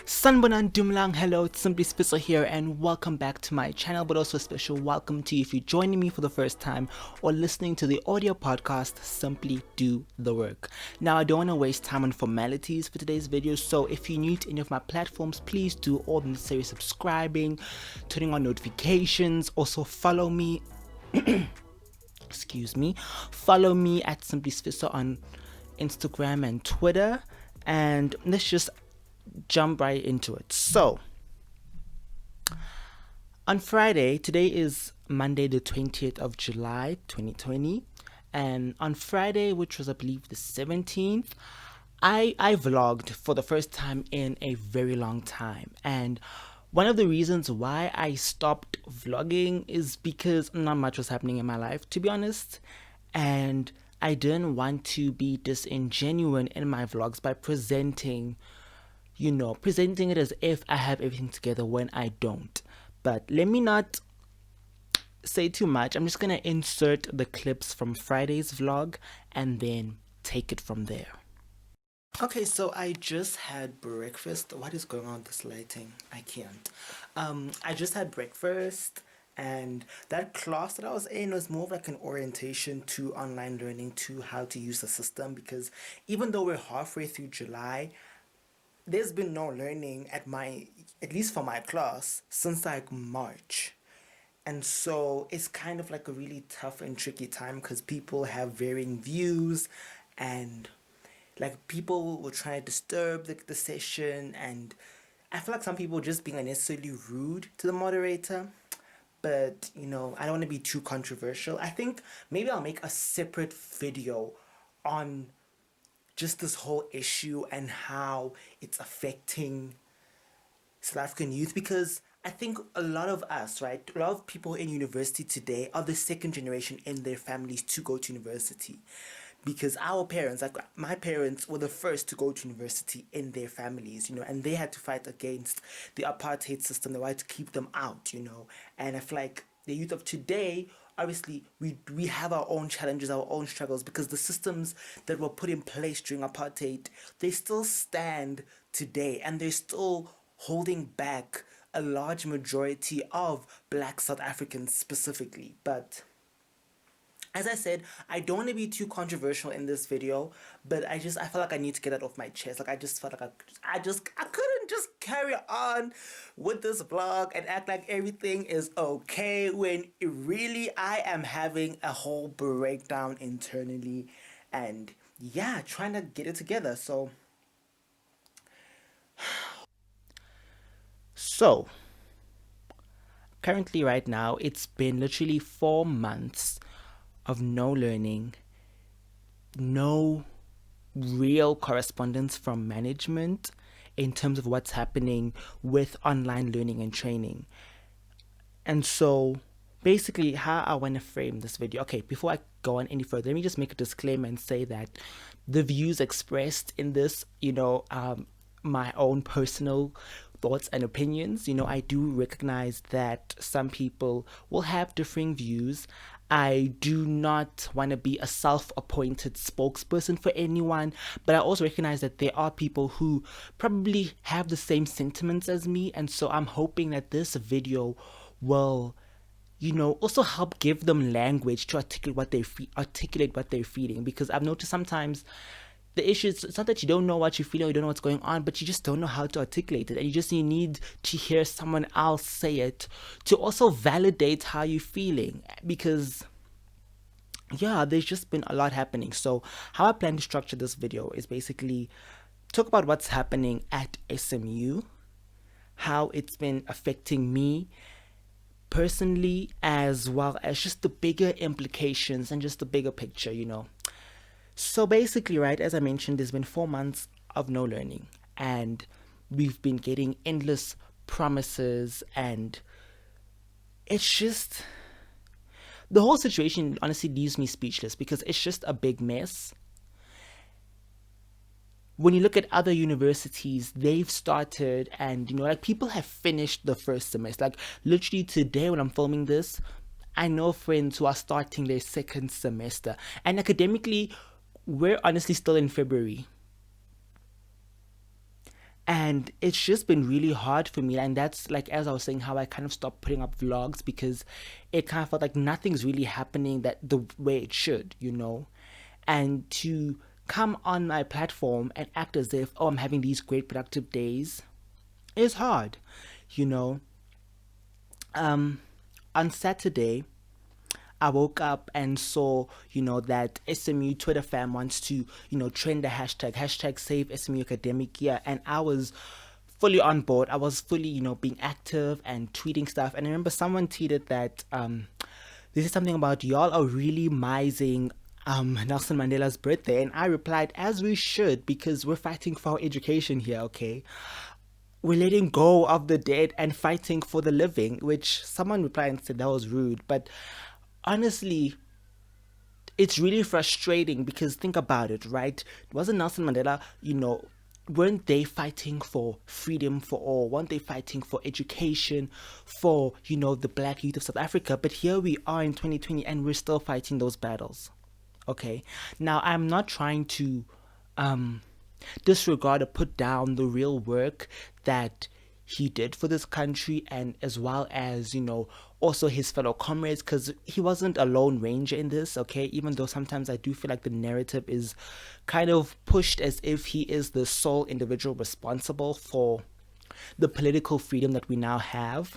Sanbonan Dumlang, hello, it's Simply Spitzer here, and welcome back to my channel, but also a special welcome to you if you're joining me for the first time or listening to the audio podcast, Simply Do the Work. Now, I don't want to waste time on formalities for today's video, so if you're new to any of my platforms, please do all the necessary subscribing, turning on notifications, also follow me, follow me at Simply Spitzer on Instagram and Twitter, and let's just jump right into it. So on Friday, today is Monday the 20th of July 2020, and on Friday, which was I believe the 17th, I vlogged for the first time in a very long time. And one of the reasons why I stopped vlogging is because not much was happening in my life, to be honest, and I didn't want to be disingenuous in my vlogs by presenting it as if I have everything together when I don't. But let me not say too much. I'm just gonna insert the clips from Friday's vlog and then take it from there. Okay, so I just had breakfast. What is going on with this lighting? I can't. I just had breakfast, and that class that I was in was more of like an orientation to online learning, to how to use the system, because even though we're halfway through July, there's been no learning at least for my class, since like March. And so it's kind of like a really tough and tricky time because people have varying views, and like people will try to disturb the session, and I feel like some people just being unnecessarily rude to the moderator. But I don't want to be too controversial. I think maybe I'll make a separate video on just this whole issue and how it's affecting South African youth, because I think a lot of us, right, a lot of people in university today are the second generation in their families to go to university, because our parents, like my parents, were the first to go to university in their families, and they had to fight against the apartheid system, the right to keep them out, and I feel like the youth of today, obviously, we have our own challenges, our own struggles, because the systems that were put in place during apartheid, they still stand today, and they're still holding back a large majority of Black South Africans specifically. But as I said, I don't want to be too controversial in this video, but I felt like I need to get that off my chest. Like I just felt like I couldn't just carry on with this vlog and act like everything is okay when really I am having a whole breakdown internally, and yeah, trying to get it together. So currently right now, it's been literally 4 months of no learning, no real correspondence from management in terms of what's happening with online learning and training. And so basically how I want to frame this video, okay, before I go on any further, let me just make a disclaimer and say that the views expressed in this, my own personal thoughts and opinions, I do recognize that some people will have differing views. I do not want to be a self-appointed spokesperson for anyone, but I also recognize that there are people who probably have the same sentiments as me, and so I'm hoping that this video will also help give them language to articulate what they're feeling, because I've noticed sometimes the issue is, it's not that you don't know what you feel or you don't know what's going on, but you just don't know how to articulate it, and you need to hear someone else say it to also validate how you're feeling, because yeah, there's just been a lot happening. So how I plan to structure this video is basically talk about what's happening at SMU, how it's been affecting me personally, as well as just the bigger implications and just the bigger picture, So basically, right, as I mentioned, there's been 4 months of no learning, and we've been getting endless promises, and it's just, the whole situation honestly leaves me speechless, because it's just a big mess. When you look at other universities, they've started, and like people have finished the first semester. Like literally today when I'm filming this, I know friends who are starting their second semester, and academically, we're honestly still in February. And it's just been really hard for me. And that's like, as I was saying, how I kind of stopped putting up vlogs because it kind of felt like nothing's really happening that the way it should, you know? And to come on my platform and act as if, oh, I'm having these great productive days is hard, you know? On Saturday, I woke up and saw, that SMU Twitter fam wants to, trend the hashtag save SMU academic year. And I was fully on board. I was fully, being active and tweeting stuff. And I remember someone tweeted that this is something about y'all are really mising Nelson Mandela's birthday. And I replied, as we should, because we're fighting for our education here, okay? We're letting go of the dead and fighting for the living, which someone replied and said that was rude. But honestly, it's really frustrating because think about it, right? Wasn't Nelson Mandela, weren't they fighting for freedom for all? Weren't they fighting for education for, the black youth of South Africa? But here we are in 2020 and we're still fighting those battles. Okay. Now, I'm not trying to disregard or put down the real work that he did for this country, and as well as also his fellow comrades, because he wasn't a lone ranger in this, okay? Even though sometimes I do feel like the narrative is kind of pushed as if he is the sole individual responsible for the political freedom that we now have,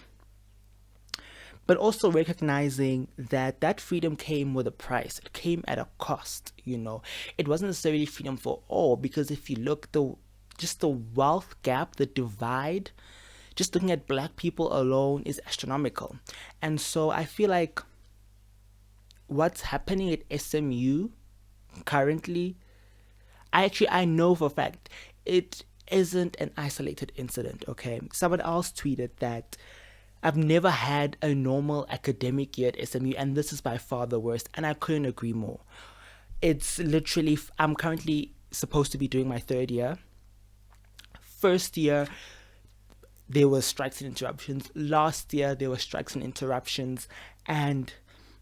but also recognizing that that freedom came with a price. It came at a cost. It wasn't necessarily freedom for all, because if you look, the wealth gap, the divide, just looking at black people alone is astronomical. And so I feel like what's happening at SMU currently, I know for a fact it isn't an isolated incident, okay? Someone else tweeted that I've never had a normal academic year at SMU, and this is by far the worst, and I couldn't agree more. It's literally, I'm currently supposed to be doing my third year. First year, there were strikes and interruptions. Last year, there were strikes and interruptions. And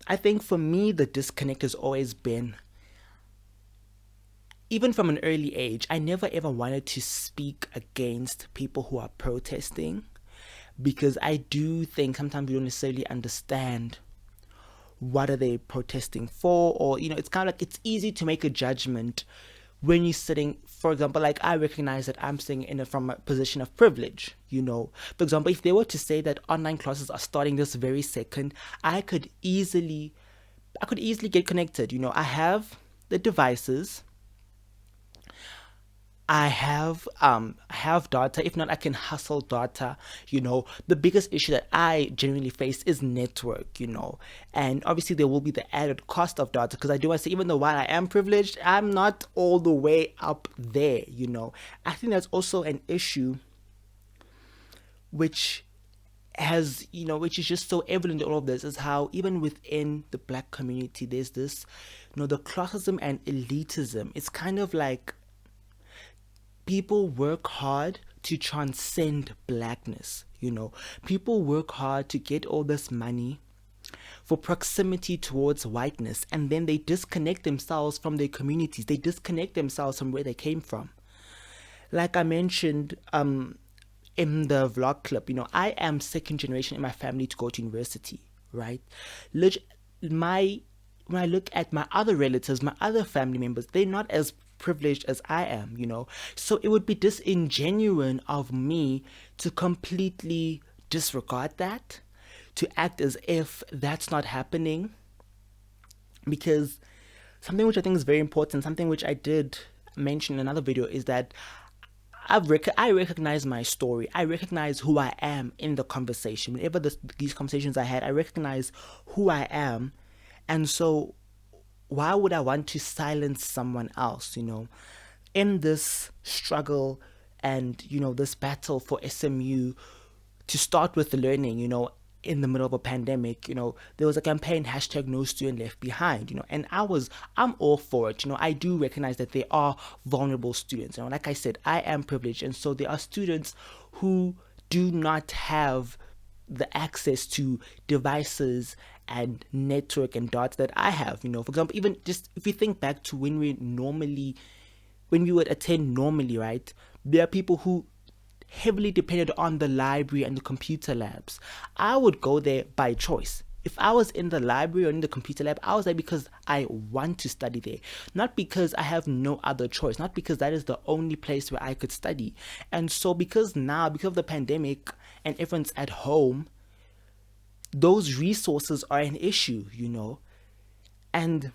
I think for me, the disconnect has always been, even from an early age, I never ever wanted to speak against people who are protesting, because I do think sometimes we don't necessarily understand what are they protesting for, or it's kind of like it's easy to make a judgment when you're sitting, for example, like I recognize that I'm sitting from a position of privilege, For example, if they were to say that online classes are starting this very second, I could easily get connected. I have the devices, I have data. If not, I can hustle data. The biggest issue that I genuinely face is network, and obviously there will be the added cost of data, because I do want to say, even though while I am privileged, I'm not all the way up there, I think that's also an issue which which is just so evident in all of this, is how even within the black community, there's this, the classism and elitism. It's kind of like people work hard to transcend blackness, People work hard to get all this money for proximity towards whiteness, and then they disconnect themselves from their communities. They disconnect themselves from where they came from. Like I mentioned in the vlog clip, I am second generation in my family to go to university, right? When I look at my other relatives, my other family members, they're not as privileged as I am, So it would be disingenuous of me to completely disregard that, to act as if that's not happening. Because something which I think is very important, something which I did mention in another video, is that I recognize my story. I recognize who I am in the conversation. Whenever these conversations I had, I recognize who I am. And so why would I want to silence someone else, in this struggle and, this battle for SMU to start with the learning, in the middle of a pandemic, there was a campaign, hashtag no student left behind, and I'm all for it. I do recognize that there are vulnerable students, like I said, I am privileged. And so there are students who do not have the access to devices and network and data that I have. For example, even just if you think back to when we would attend normally, right? There are people who heavily depended on the library and the computer labs. I would go there by choice. If I was in the library or in the computer lab, I was there because I want to study there, not because I have no other choice, not because that is the only place where I could study. And so because of the pandemic and everyone's at home, those resources are an issue. And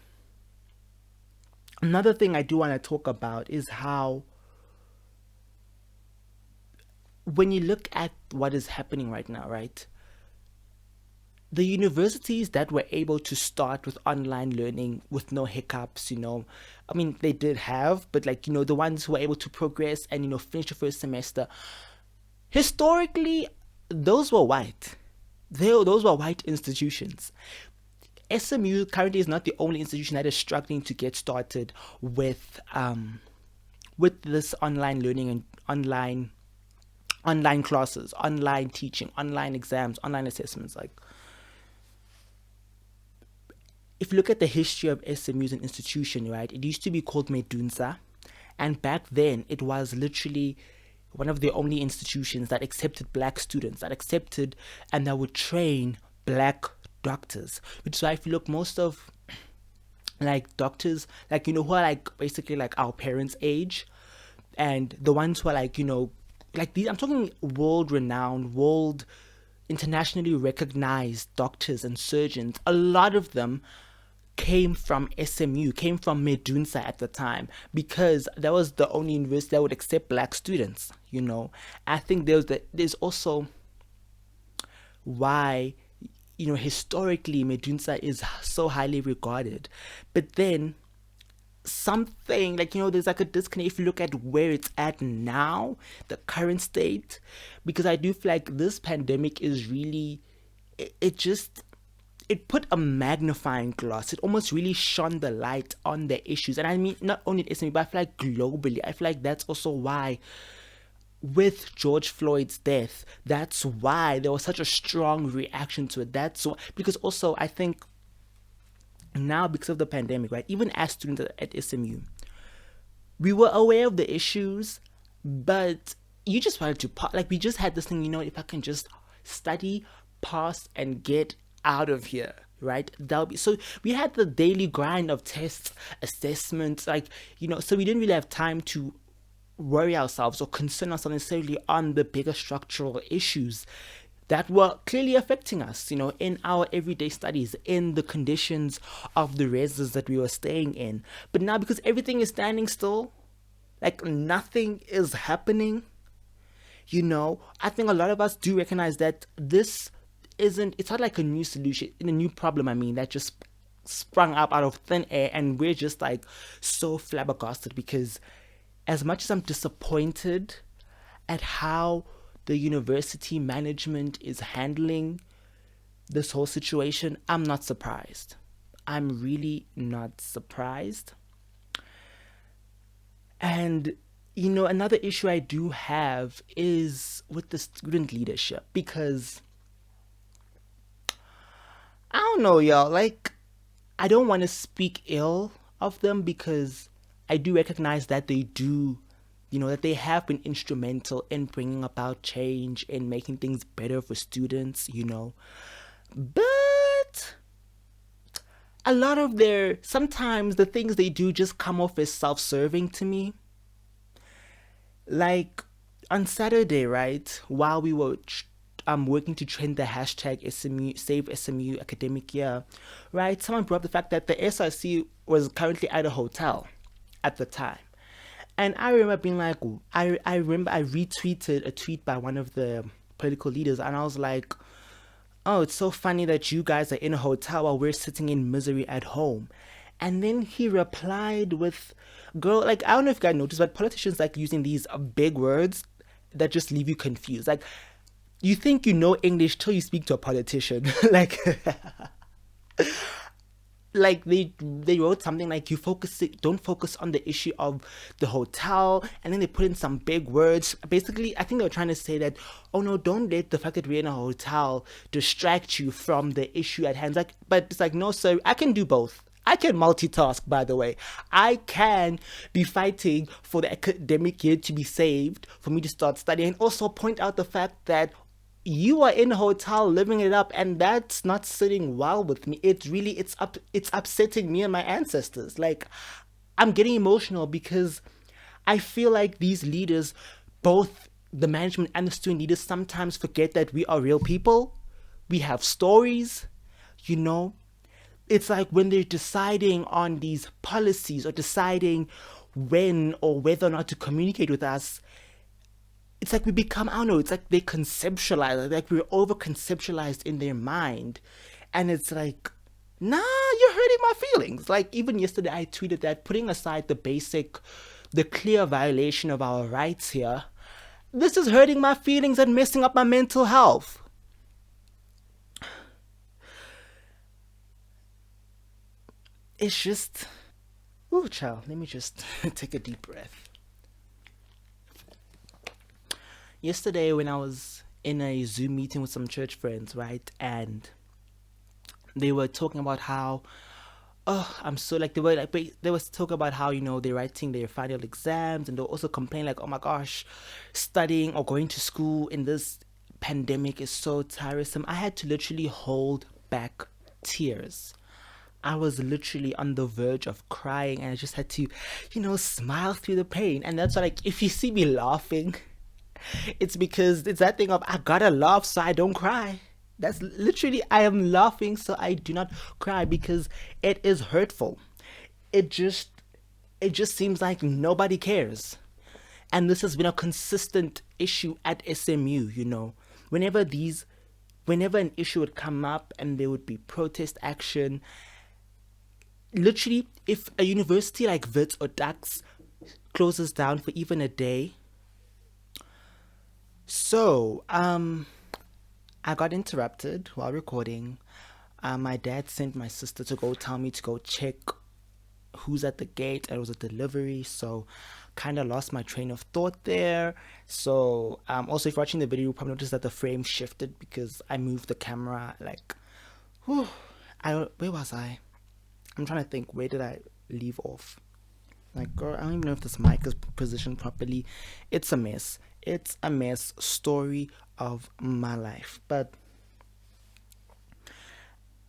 another thing I do want to talk about is how, when you look at what is happening right now, right? The universities that were able to start with online learning with no hiccups, I mean, they did have, but the ones who were able to progress and, finish the first semester, historically, those were white. Those were white institutions. SMU currently is not the only institution that is struggling to get started with this online learning and online classes, online teaching, online exams, online assessments. If you look at the history of SMU as an institution, right, it used to be called MEDUNSA, and back then it was literally one of the only institutions that accepted black students, and that would train black doctors. Which is why if you look, most of doctors, who are basically our parents' age, and the ones who are these, I'm talking world internationally recognized doctors and surgeons. A lot of them came from SMU, came from MEDUNSA at the time, because that was the only university that would accept black students. I think there's also why, historically MEDUNSA is so highly regarded. But then something there's a disconnect if you look at where it's at now, the current state, because I do feel like this pandemic is really, it put a magnifying glass. It almost really shone the light on the issues. And I mean, not only at SMU, but I feel like globally. I feel like that's also why, with George Floyd's death, that's why there was such a strong reaction to it. Because also I think now, because of the pandemic, right, even as students at SMU, we were aware of the issues, but you just wanted to we just had this thing, if I can just study, pass, and get out of here, right, that'll be so. We had the daily grind of tests, assessments, so we didn't really have time to worry ourselves or concern ourselves necessarily on the bigger structural issues that were clearly affecting us, in our everyday studies, in the conditions of the reses that we were staying in. But now, because everything is standing still, nothing is happening, I think a lot of us do recognize that it's not like a new solution, in a new problem, that just sprung up out of thin air, and we're just so flabbergasted, because as much as I'm disappointed at how the university management is handling this whole situation, I'm not surprised. I'm really not surprised. And, another issue I do have is with the student leadership, because I don't know, y'all, I don't want to speak ill of them, because I do recognize that they do, that they have been instrumental in bringing about change, in making things better for students, but a lot of sometimes the things they do just come off as self-serving to me. On Saturday, right, while we were working to trend the hashtag SMU, Save SMU Academic Year, right, someone brought up the fact that the SRC was currently at a hotel at the time. And I remember being I retweeted a tweet by one of the political leaders, and I was like, oh, it's so funny that you guys are in a hotel while we're sitting in misery at home. And then he replied with, girl, I don't know if you guys noticed, but politicians using these big words that just leave you confused. You think you know English till you speak to a politician. like they wrote something like, don't focus on the issue of the hotel, and then they put in some big words. Basically, I think they were trying to say that, oh no, don't let the fact that we're in a hotel distract you from the issue at hand. Like, but it's like, no sir, I can do both. I can multitask, by the way. I can be fighting for the academic year to be saved, for me to start studying, and also point out the fact that you are in a hotel living it up, and that's not sitting well with me. It's upsetting me and my ancestors. Like, I'm getting emotional because I feel like these leaders, both the management and the student leaders, sometimes forget that we are real people. We have stories, you know. It's like when they're deciding on these policies or deciding when or whether or not to communicate with us, it's like we become, I don't know, it's like they conceptualize, like we're over conceptualized in their mind. And it's like, nah, you're hurting my feelings. Like, even yesterday I tweeted that, putting aside the clear violation of our rights here, this is hurting my feelings and messing up my mental health. It's just, ooh, child, let me just take a deep breath. Yesterday, when I was in a Zoom meeting with some church friends, right, and they were talking about how, oh, I'm so, like, they was talking about how, they're writing their final exams, and they were also complaining like, oh my gosh, studying or going to school in this pandemic is so tiresome. I had to literally hold back tears. I was literally on the verge of crying, and I just had to, smile through the pain. And that's why, like, if you see me laughing, it's because it's that thing of, I gotta laugh so I don't cry. That's literally, I am laughing so I do not cry, because it is hurtful. It just seems like nobody cares. And this has been a consistent issue at SMU, Whenever an issue would come up and there would be protest action, literally, if a university like Wits or Dax closes down for even a day. So, I got interrupted while recording. My dad sent my sister to go tell me to go check who's at the gate. It was a delivery, so kind of lost my train of thought there. So, also, if you're watching the video, you'll probably notice that the frame shifted because I moved the camera. Like, where was I? I'm trying to think, where did I leave off? Like, girl, I don't even know if this mic is positioned properly. It's a mess. It's a mess. Story of my life. But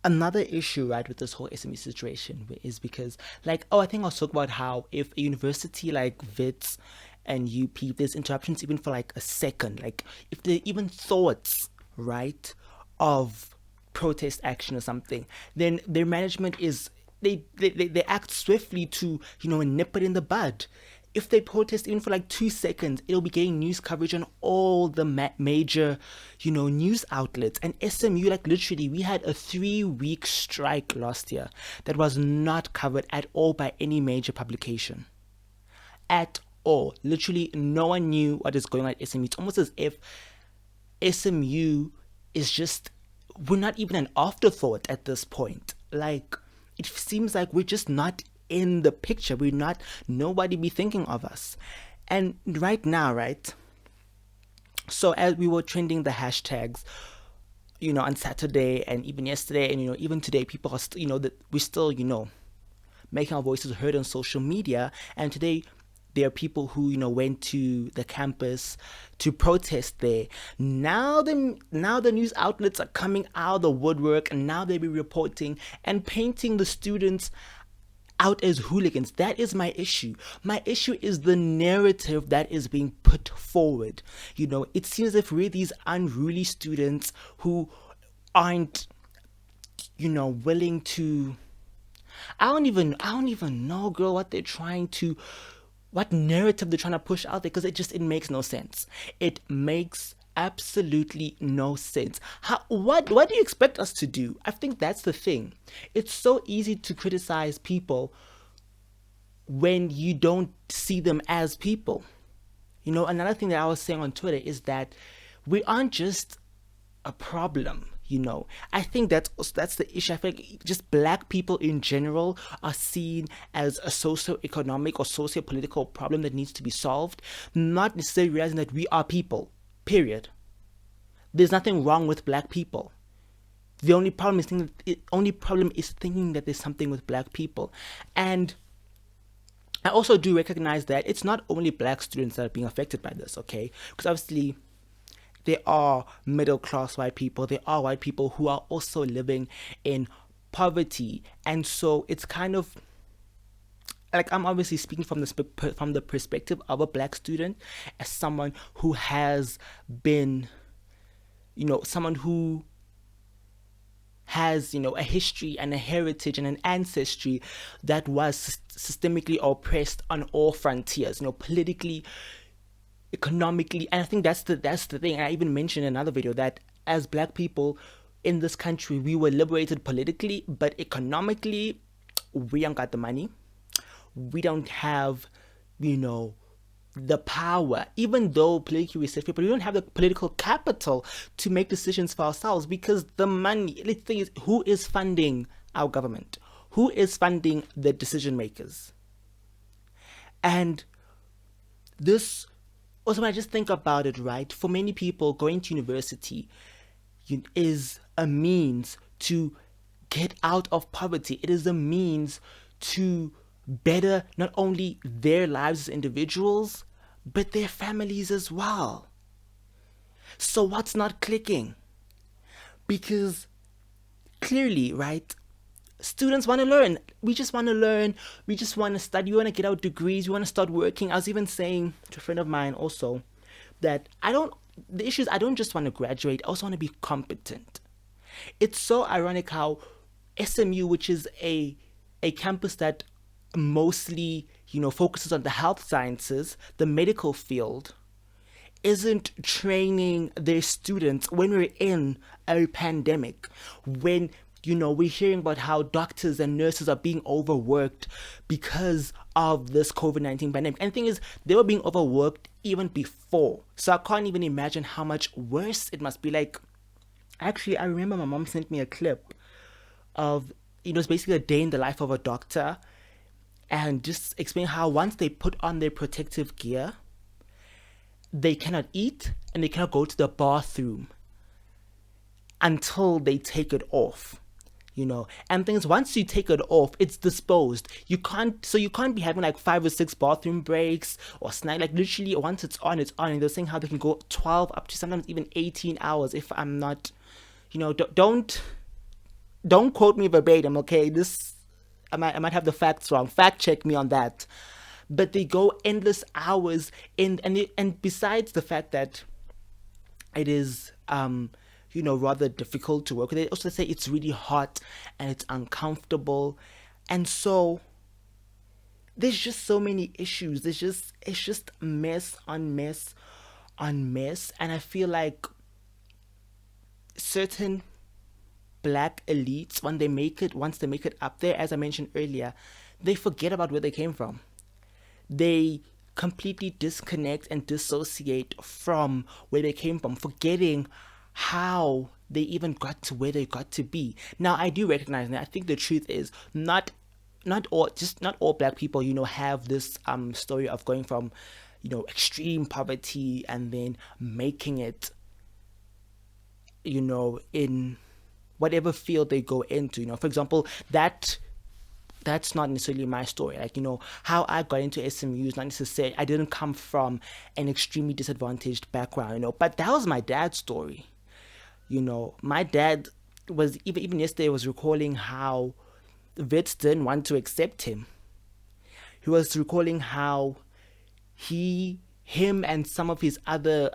another issue, right, with this whole SME situation is because, like, I think I'll talk about how if a university like Wits and UP, there's interruptions even for like a second, like if there are even thoughts, right, of protest action or something, then their management is, they act swiftly to, nip it in the bud. If they protest even for like 2 seconds, it'll be getting news coverage on all the major, news outlets. And SMU, like, literally, we had a 3-week strike last year that was not covered at all by any major publication. At all. Literally, no one knew what is going on at SMU. It's almost as if SMU is just, we're not even an afterthought at this point. Like, it seems like we're just not in the picture. Nobody be thinking of us. And right now, right, so as we were trending the hashtags, on Saturday and even yesterday, and even today, people are still, that we're still, making our voices heard on social media. And today there are people who, went to the campus to protest there. Now the news outlets are coming out of the woodwork, and now they'll be reporting and painting the students out as hooligans. That is my issue. My issue is the narrative that is being put forward. It seems as if we're these unruly students who aren't, willing to, I don't even know, girl, what narrative they're trying to push out there, because it makes no sense. It makes absolutely no sense. What do you expect us to do? I think that's the thing. It's so easy to criticize people when you don't see them as people. Another thing that I was saying on Twitter is that we aren't just a problem. I think that's the issue. I think just black people in general are seen as a socio-economic or socio-political problem that needs to be solved, not necessarily realizing that we are people, period. There's nothing wrong with black people. The only problem is thinking that there's something with black people. And I also do recognize that it's not only black students that are being affected by this, okay? Because obviously there are middle class white people, there are white people who are also living in poverty. And so it's kind of like, I'm obviously speaking from the perspective of a black student, as someone who has been, someone who has, a history and a heritage and an ancestry that was systemically oppressed on all frontiers, politically, economically. And I think that's the thing. I even mentioned in another video that as black people in this country, we were liberated politically, but economically, we don't got the money. We don't have, the power, even though politically we're safe people, we don't have the political capital to make decisions for ourselves, because the money, let's think, who is funding our government? Who is funding the decision makers? And this, also when I just think about it, right, for many people, going to university is a means to get out of poverty. It is a means to better not only their lives as individuals, but their families as well. So what's not clicking? Because clearly, right, students want to learn. We just want to learn. We just want to study. We want to get our degrees. We want to start working. I was even saying to a friend of mine also that the issue is I don't just want to graduate. I also want to be competent. It's so ironic how SMU, which is a campus that mostly, focuses on the health sciences, the medical field, isn't training their students when we're in a pandemic, when, we're hearing about how doctors and nurses are being overworked because of this COVID-19 pandemic. And the thing is, they were being overworked even before. So I can't even imagine how much worse it must be. Like, actually, I remember my mom sent me a clip of, it's basically a day in the life of a doctor, and just explain how once they put on their protective gear, they cannot eat and they cannot go to the bathroom until they take it off, and things, once you take it off, it's disposed. You can't be having like 5 or 6 bathroom breaks or snack. Like, literally, once it's on, and they're saying how they can go 12 up to sometimes even 18 hours if I'm not, don't quote me verbatim, okay? I might have the facts wrong. Fact check me on that. But they go endless hours and besides the fact that it is rather difficult to work, they also say it's really hot and it's uncomfortable. And so there's just so many issues. It's just mess on mess on mess. And I feel like certain black elites, once they make it up there, as I mentioned earlier, they forget about where they came from. They completely disconnect and dissociate from where they came from, forgetting how they even got to where they got to be. Now, I do recognize that. I think the truth is not all black people, have this story of going from, extreme poverty and then making it, in whatever field they go into. For example, that's not necessarily my story. Like, how I got into SMU is not necessarily, I didn't come from an extremely disadvantaged background, but that was my dad's story. My dad was, even yesterday, was recalling how vets didn't want to accept him. He was recalling how him and some of his other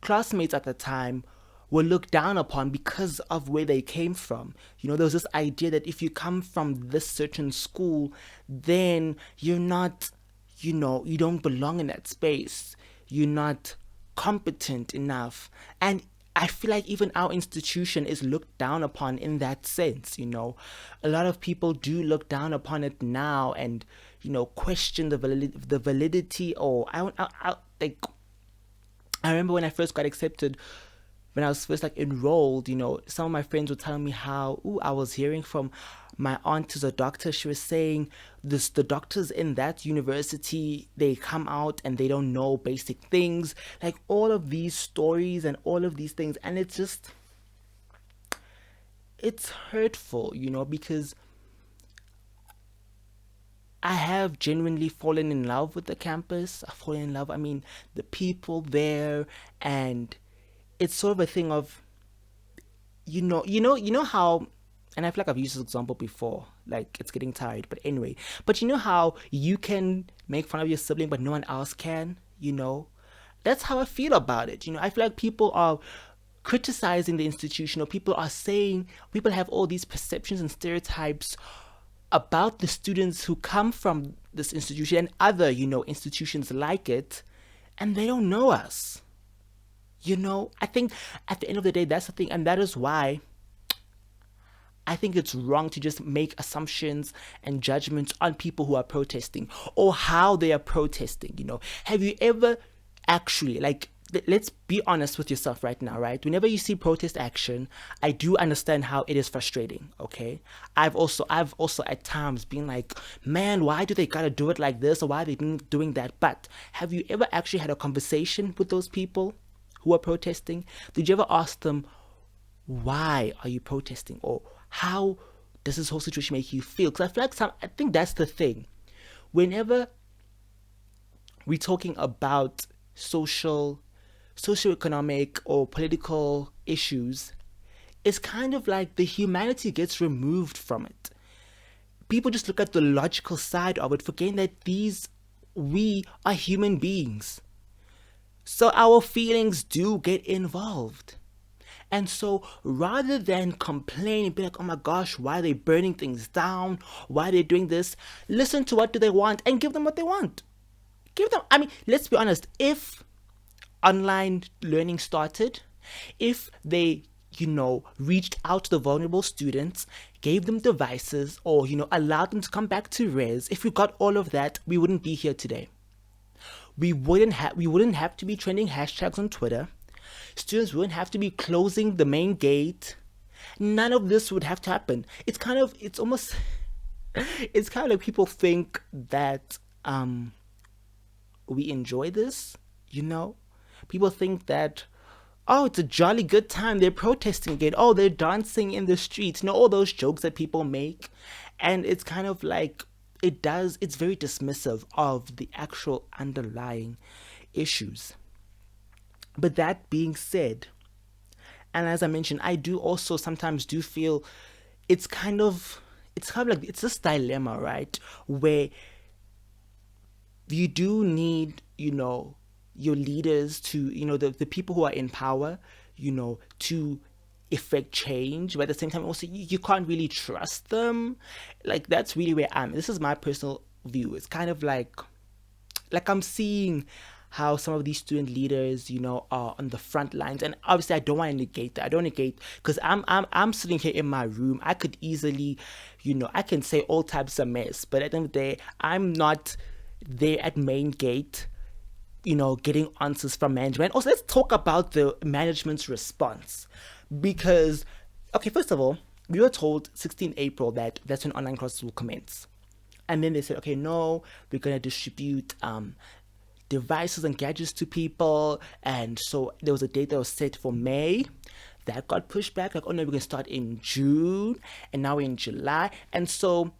classmates at the time were looked down upon because of where they came from. There was this idea that if you come from this certain school, then you're not, you don't belong in that space. You're not competent enough. And I feel like even our institution is looked down upon in that sense. A lot of people do look down upon it now and, question the validity, or I remember when I first got accepted, when I was first like enrolled, some of my friends were telling me how, I was hearing from my aunt who's a doctor. She was saying the doctors in that university, they come out and they don't know basic things, like all of these stories and all of these things. And it's hurtful, because I have genuinely fallen in love with the campus. I've fallen in love, the people there, and it's sort of a thing of, how, and I feel like I've used this example before, like it's getting tired, but anyway, but you know how you can make fun of your sibling, but no one else can, That's how I feel about it. I feel like people are criticizing the institution, or people are saying, people have all these perceptions and stereotypes about the students who come from this institution and other, institutions like it, and they don't know us. I think at the end of the day, that's the thing, and that is why I think it's wrong to just make assumptions and judgments on people who are protesting or how they are protesting. Have you ever actually, like, let's be honest with yourself right now, right? Whenever you see protest action, I do understand how it is frustrating, okay? I've also at times been like, man, why do they gotta do it like this, or why are they doing that? But have you ever actually had a conversation with those people who are protesting? Did you ever ask them, why are you protesting, or how does this whole situation make you feel? Because I feel like I think that's the thing. Whenever we're talking about socioeconomic or political issues, it's kind of like the humanity gets removed from it. People just look at the logical side of it, forgetting that we are human beings. So our feelings do get involved. And so rather than complain and be like, oh my gosh, why are they burning things down? Why are they doing this? Listen to what do they want and give them what they want. Let's be honest, if online learning started, if they, reached out to the vulnerable students, gave them devices, or, allowed them to come back to res, if we got all of that, we wouldn't be here today. We wouldn't have to be trending hashtags on Twitter. Students wouldn't have to be closing the main gate. None of this would have to happen. It's kind of like people think that we enjoy this, People think that, oh, it's a jolly good time, they're protesting again, oh, they're dancing in the streets, all those jokes that people make. And it's kind of like, it's very dismissive of the actual underlying issues. But that being said, and as I mentioned, I do also sometimes do feel it's kind of like it's this dilemma, right? Where you do need, your leaders to, the people who are in power, to effect change, but at the same time also you can't really trust them. Like, that's really where this is my personal view. It's kind of like I'm seeing how some of these student leaders, are on the front lines, and obviously I don't want to negate that. I don't negate, because I'm sitting here in my room. I could easily, I can say all types of mess, but at the end of the day, I'm not there at main gate, getting answers from management. Also, let's talk about the management's response, because, okay, first of all, we were told 16 April that that's when online classes will commence, and then they said, okay, no, we're gonna distribute devices and gadgets to people. And so there was a date that was set for May that got pushed back, like, oh no, we're gonna start in June, and now we're in July. And so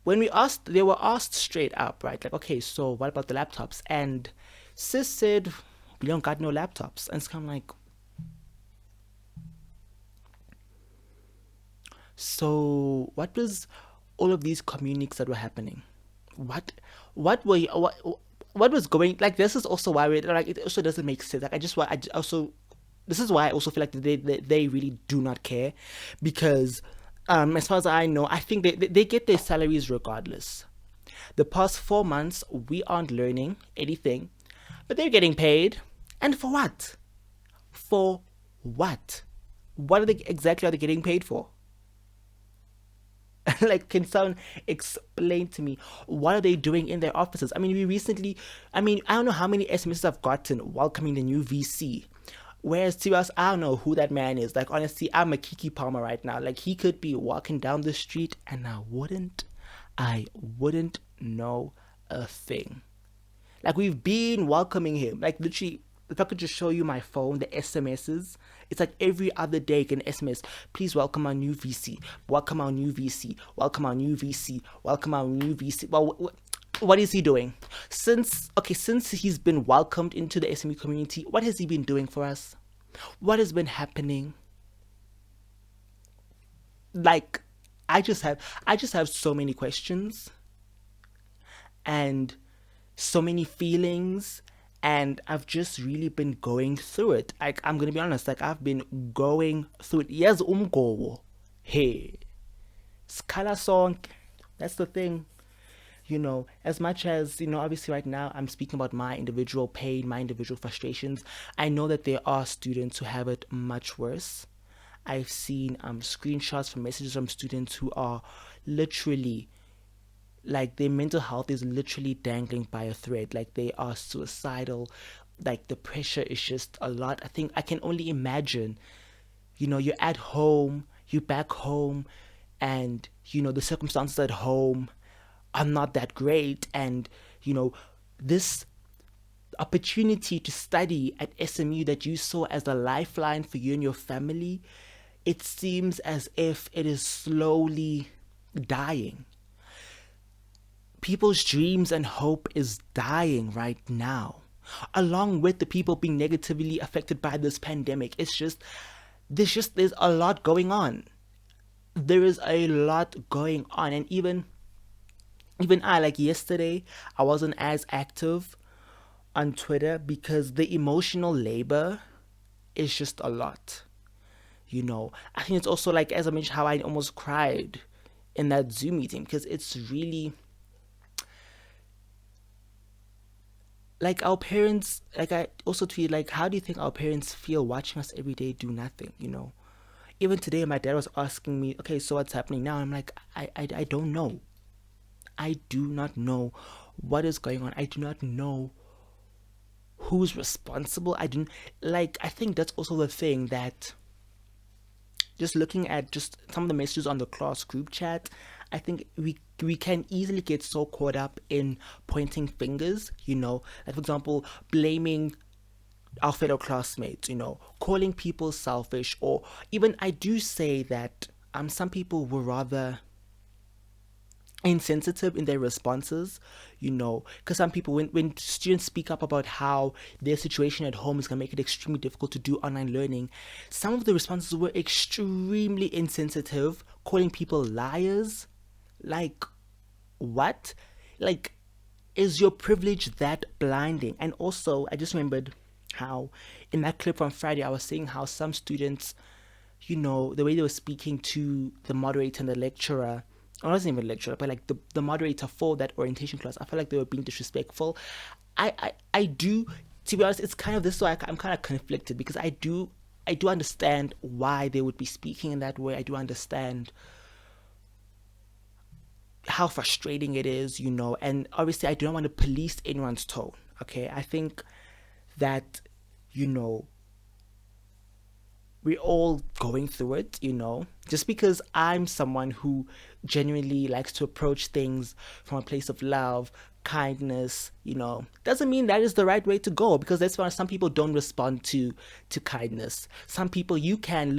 when we asked, they were asked straight up, right, like, okay, so what about the laptops? And sis said, we don't got no laptops. And it's kind of like, so what was all of these communiques that were happening? What was going, like, this is also why it also doesn't make sense. Like, this is why I also feel like they really do not care, because as far as I know, I think they get their salaries regardless. The past 4 months, we aren't learning anything, but they're getting paid. And for what? For what? What are they getting paid for? Like, can someone explain to me, what are they doing in their offices? I don't know how many SMSs I've gotten welcoming the new VC. Whereas to us, I don't know who that man is. Like, honestly, I'm a Kiki Palmer right now. Like, he could be walking down the street and I wouldn't know a thing. Like, we've been welcoming him. Like, literally, if I could just show you my phone, the SMSs, it's like every other day an SMS. Please welcome our new VC. Welcome our new VC. Welcome our new VC. Welcome our new VC. Well, what is he doing? Since he's been welcomed into the SMU community, what has he been doing for us? What has been happening? Like, I just have so many questions and so many feelings, and I've just really been going through it. Like, I'm gonna be honest, like, I've been going through it. Yes, umgowo. Hey, skala song. That's the thing. As much as, obviously right now I'm speaking about my individual pain, my individual frustrations, I know that there are students who have it much worse. I've seen screenshots from messages from students who are literally, like, their mental health is literally dangling by a thread. Like, they are suicidal. Like, the pressure is just a lot. I think I can only imagine, you're at home, you're back home, and, the circumstances at home are not that great. And, this opportunity to study at SMU that you saw as a lifeline for you and your family, it seems as if it is slowly dying. People's dreams and hope is dying right now, along with the people being negatively affected by this pandemic. There's a lot going on. There is a lot going on. And even I, like, yesterday, I wasn't as active on Twitter because the emotional labor is just a lot. I think it's also, like, as I mentioned, how I almost cried in that Zoom meeting, because it's really, like, our parents, like, I also tweeted, like, how do you think our parents feel watching us every day do nothing? Even today, my dad was asking me, okay, so what's happening now? I'm like, I don't know. I do not know what is going on. I do not know who's responsible. I think that's also the thing, that just looking at just some of the messages on the class group chat, I think we can easily get so caught up in pointing fingers, like, for example, blaming our fellow classmates, calling people selfish, or even, I do say that some people were rather insensitive in their responses, because some people, when students speak up about how their situation at home is going to make it extremely difficult to do online learning, some of the responses were extremely insensitive, calling people liars. Like, what? Like, is your privilege that blinding? And also, I just remembered how in that clip from Friday, I was saying how some students, the way they were speaking to the moderator and the lecturer, or wasn't even a lecturer, but like the moderator for that orientation class, I felt like they were being disrespectful. I do, to be honest, it's kind of this, so I'm kind of conflicted, because I do understand why they would be speaking in that way. I do understand how frustrating it is, and obviously I don't want to police anyone's tone. Okay, I think that, we're all going through it, just because I'm someone who genuinely likes to approach things from a place of love, kindness, doesn't mean that is the right way to go, because that's why some people don't respond to kindness. Some people, you can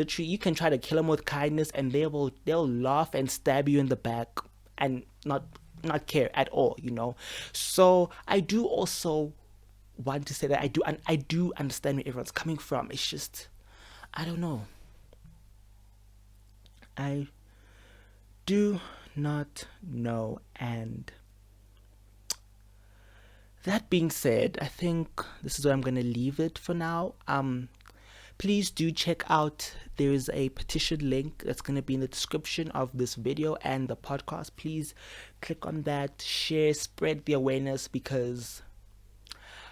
try to kill them with kindness, and they'll laugh and stab you in the back and not care at all, So I do also want to say that I do understand where everyone's coming from. It's just, I don't know. I do not know. And that being said, I think this is where I'm going to leave it for now. Please do check out, there is a petition link that's going to be in the description of this video and the podcast. Please click on that, share, spread the awareness, because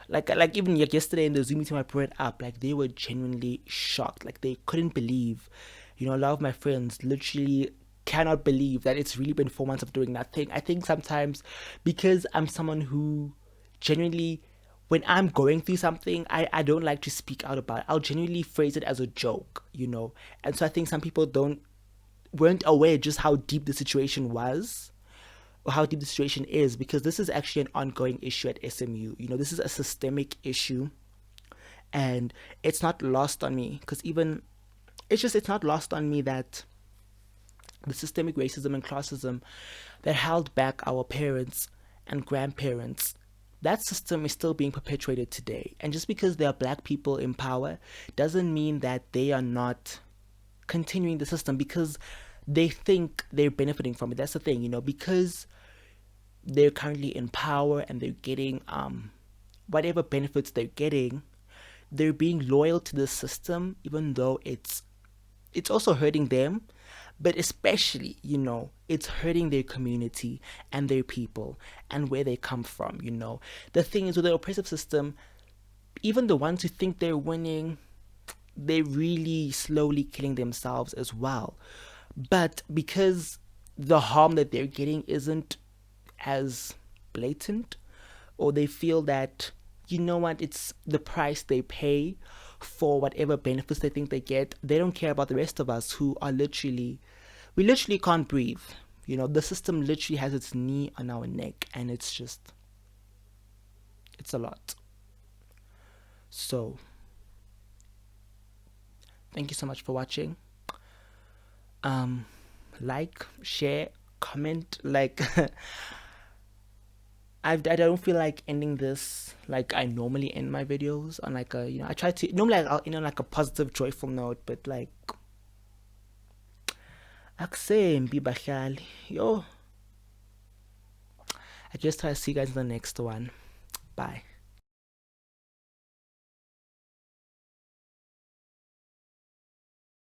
like even yesterday in the Zoom meeting I brought it up, like, they were genuinely shocked. Like, they couldn't believe, a lot of my friends literally cannot believe that it's really been 4 months of doing nothing. I think sometimes, because I'm someone who genuinely when I'm going through something, I don't like to speak out about it. I'll genuinely phrase it as a joke, And so I think some people weren't aware just how deep the situation was, or how deep the situation is, because this is actually an ongoing issue at SMU. This is a systemic issue, and it's not lost on me, because it's not lost on me that the systemic racism and classism that held back our parents and grandparents, that system is still being perpetuated today. And just because there are black people in power doesn't mean that they are not continuing the system because they think they're benefiting from it. That's the thing, because they're currently in power and they're getting whatever benefits they're getting, they're being loyal to the system, even though it's also hurting them, but especially, it's hurting their community and their people and where they come from. The thing is, with the oppressive system, even the ones who think they're winning, they're really slowly killing themselves as well. But because the harm that they're getting isn't as blatant, or they feel that, it's the price they pay for whatever benefits they think they get, they don't care about the rest of us who are we literally can't breathe. The system literally has its knee on our neck, and it's a lot. So thank you so much for watching. Like, share, comment. I don't feel like ending this like I normally end my videos on like a, I try to, normally I'll end on like a positive, joyful note, but like, yo, I just try to see you guys in the next one. Bye.